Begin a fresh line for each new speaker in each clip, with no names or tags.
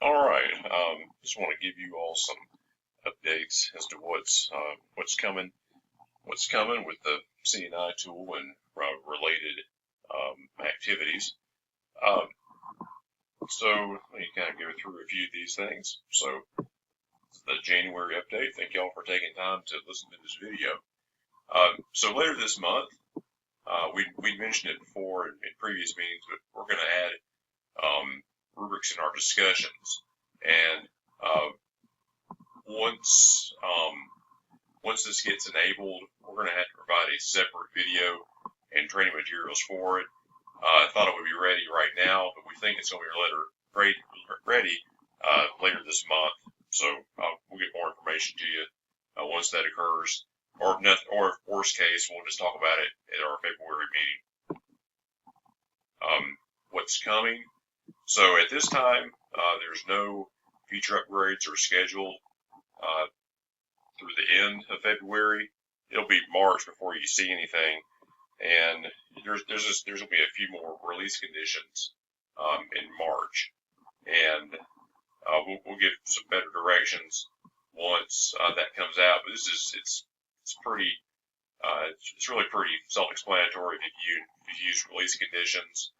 All right. Just want to give you all some updates as to what's coming with the C&I tool and related activities. Um, so let me kind of go through a few of these things. So the January update. Thank y'all for taking time to listen to this video. So later this month, we mentioned it before in previous meetings, but we're going to add rubrics in our discussions. And once once this gets enabled, we're going to have to provide a separate video and training materials for it. I thought it would be ready right now, but we think it's going to be ready later this month. So we'll get more information to you once that occurs. Or worst case, we'll just talk about it at our February meeting. What's coming? So at this time, there's no feature upgrades are scheduled through the end of February. It'll be March before you see anything, and there's going to be a few more release conditions in March, and we'll give some better directions once that comes out. But it's pretty it's really pretty self-explanatory if you use release conditions.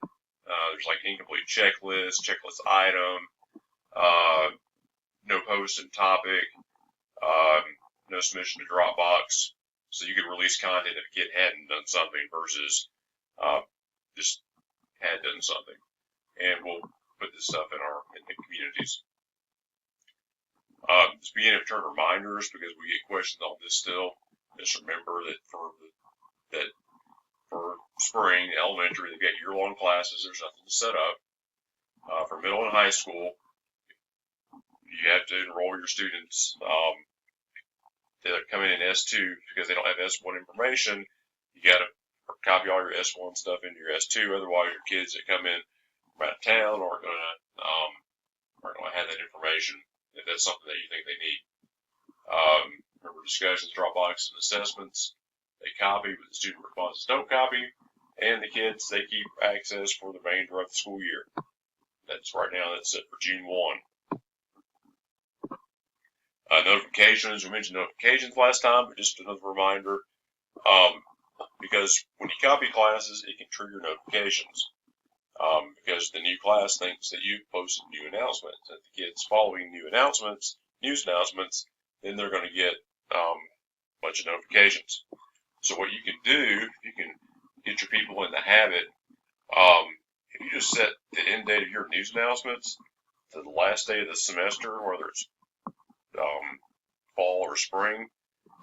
There's like incomplete checklist item, no post and topic, no submission to Dropbox. So you could release content if a kid hadn't done something versus just had done something. And we'll put this stuff in the communities. Just beginning to turn reminders because we get questions on this still. Just remember that for spring, elementary, they've got year-long classes. There's nothing to set up. For middle and high school, you have to enroll your students that come in S2 because they don't have S1 information. You got to copy all your S1 stuff into your S2. Otherwise, your kids that come in from out of town aren't going to have that information if that's something that you think they need. Remember discussions, Dropbox, and assessments. They copy, but the student responses don't copy. And the kids, they keep access for the remainder of the school year. That's right now, that's set for June 1. Notifications, we mentioned notifications last time, but just another reminder, because when you copy classes, it can trigger notifications, because the new class thinks that you've posted new announcements, and the kids following news announcements, then they're going to get a bunch of notifications. So what you can do, you can get your people in the habit, if you just set the end date of your news announcements to the last day of the semester, whether it's fall or spring,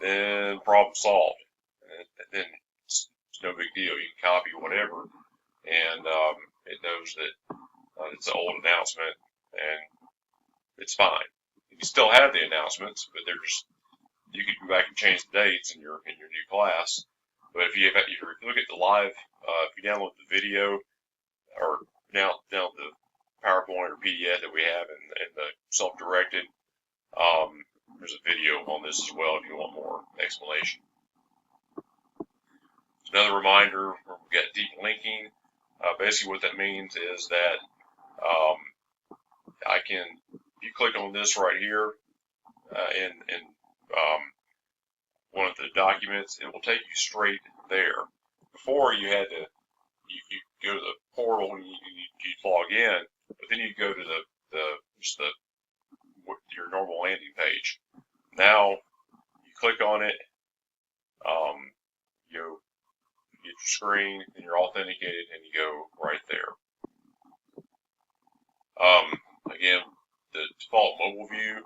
then problem solved. And then it's no big deal. You can copy whatever, and it knows that it's an old announcement, and it's fine. You can still have the announcements, but you can go back and change the dates in your new class. But if you look at the live, if you download the video or download the PowerPoint or PDF that we have in the self-directed, there's a video on this as well if you want more explanation. Another reminder, we've got deep linking. Basically what that means is that if you click on this right here in one of the documents, it will take you straight there. Before you had to, you go to the portal and you log in, but then you go to your normal landing page. Now you click on it, you get your screen, and you're authenticated, and you go right there. Again, the default mobile view,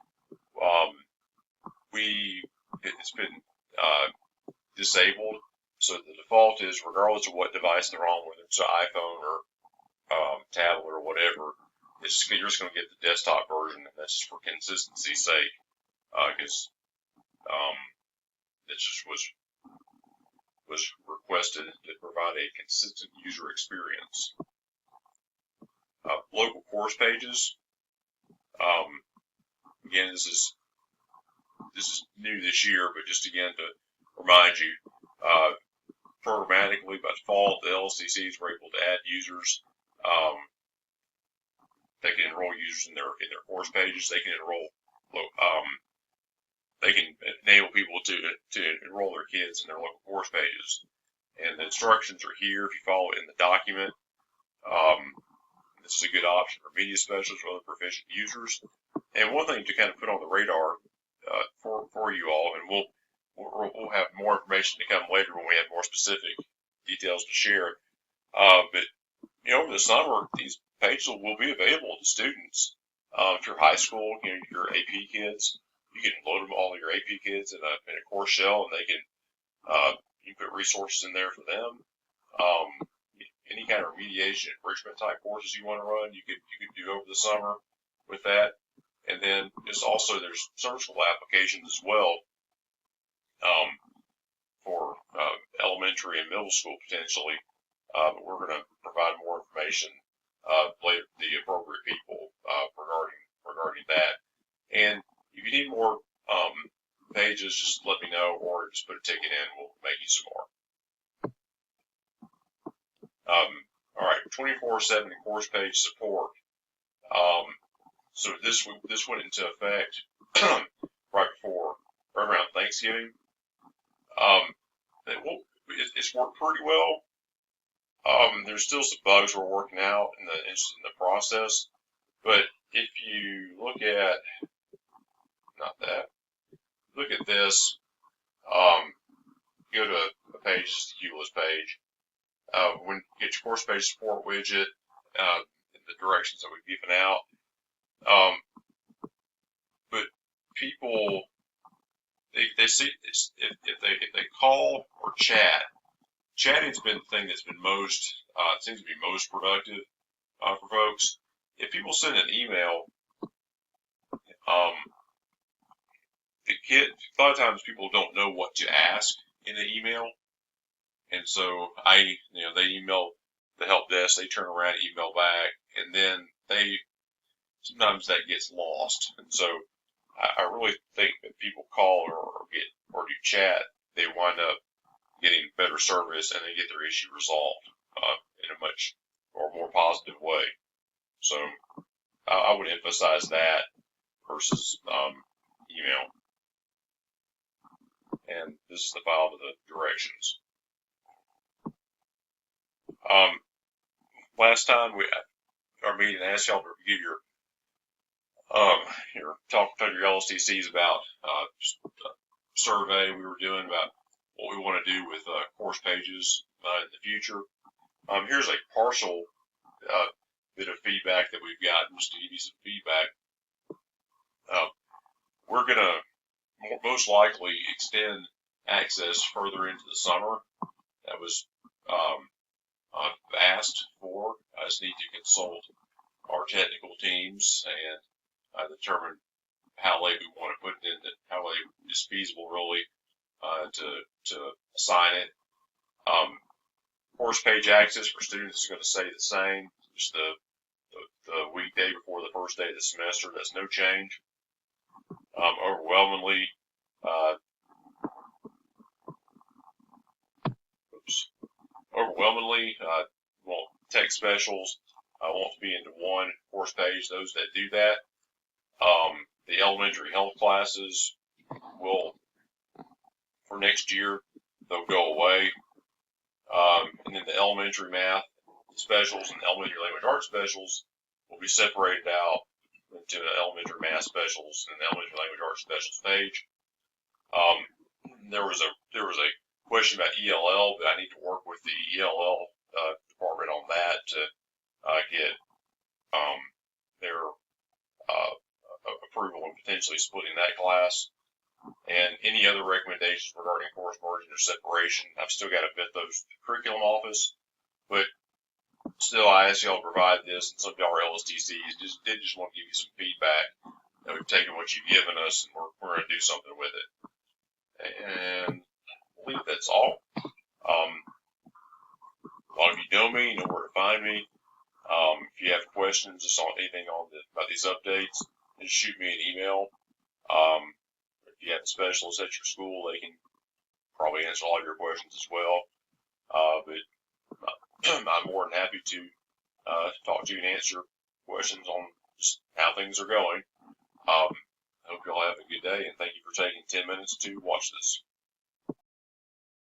it's been disabled. So the default is, regardless of what device they're on, whether it's an iPhone or tablet or whatever, you're just going to get the desktop version, and that's just for consistency's sake, because it just was requested to provide a consistent user experience. Local course pages. Again, this is new this year, but just again to remind you, programmatically by default, the LCCs were able to add users they can enroll users in their course pages. They can they can enable people to enroll their kids in their local course pages. And the instructions are here if you follow it in the document. This is a good option for media specialists or other proficient users. And one thing to kind of put on the radar for you all, and we'll have more information to come later when we have more specific details to share. But over the summer, these pages will be available to students. If you're high school, your AP kids, you can load them all of your AP kids in a course shell, and they can you can put resources in there for them. Any kind of remediation, enrichment type courses you want to run, you could do over the summer with that. And then there's surgical applications as well for elementary and middle school potentially. But we're going to provide more information later to the appropriate people regarding that. And if you need more pages, just let me know, or just put a ticket in. We'll make you some more. All right, 24/7 course page support. So this went into effect right around Thanksgiving. It's worked pretty well. There's still some bugs we're working out in the process, but if you look at look at this, go to a page, just the eCLASS page. When you get your course page support widget, the directions that we've given out. But people, they see this, if they call or chat. Chatting's been the thing that's been seems to be most productive for folks. If people send an email, a lot of times people don't know what to ask in the email, and so they email the help desk, they turn around and email back, and then sometimes that gets lost. And so I really think that people call or do chat, they wind up getting better service and they get their issue resolved in a much or more positive way. So I would emphasize that versus email. And this is the file to the directions. Last time our meeting, I asked y'all to give your talk to your LSTCs about survey we were doing about what we want to do with course pages in the future. Here's a partial bit of feedback that we've gotten, just to give you some feedback. We're going to most likely extend access further into the summer. That was asked for. I just need to consult our technical teams and determine how late we want to put it in, how late is feasible really to assign it. Course page access for students is going to stay the same, just the weekday before the first day of the semester. That's no change. Overwhelmingly, tech specials want to be into one course page. Those that do that, the elementary health classes will, for next year, they'll go away. And then the elementary math specials and elementary language arts specials will be separated out into the elementary math specials and the elementary language arts specials page. There was a question about ELL, but I need to work with the ELL department on that to get their approval and potentially splitting that class. And any other recommendations regarding course merging or separation, I've still got to vet those to the curriculum office, but still I asked y'all to provide this, and some of y'all are LSTCs, just want to give you some feedback that we've taken what you've given us and we're going to do something with it. And I believe that's all. A lot of you know me, you know where to find me. If you have questions just on anything about these updates, just shoot me an email. If you have a specialist at your school, they can probably answer all your questions as well. But I'm more than happy to talk to you and answer questions on just how things are going. I hope you all have a good day, and thank you for taking 10 minutes to watch this.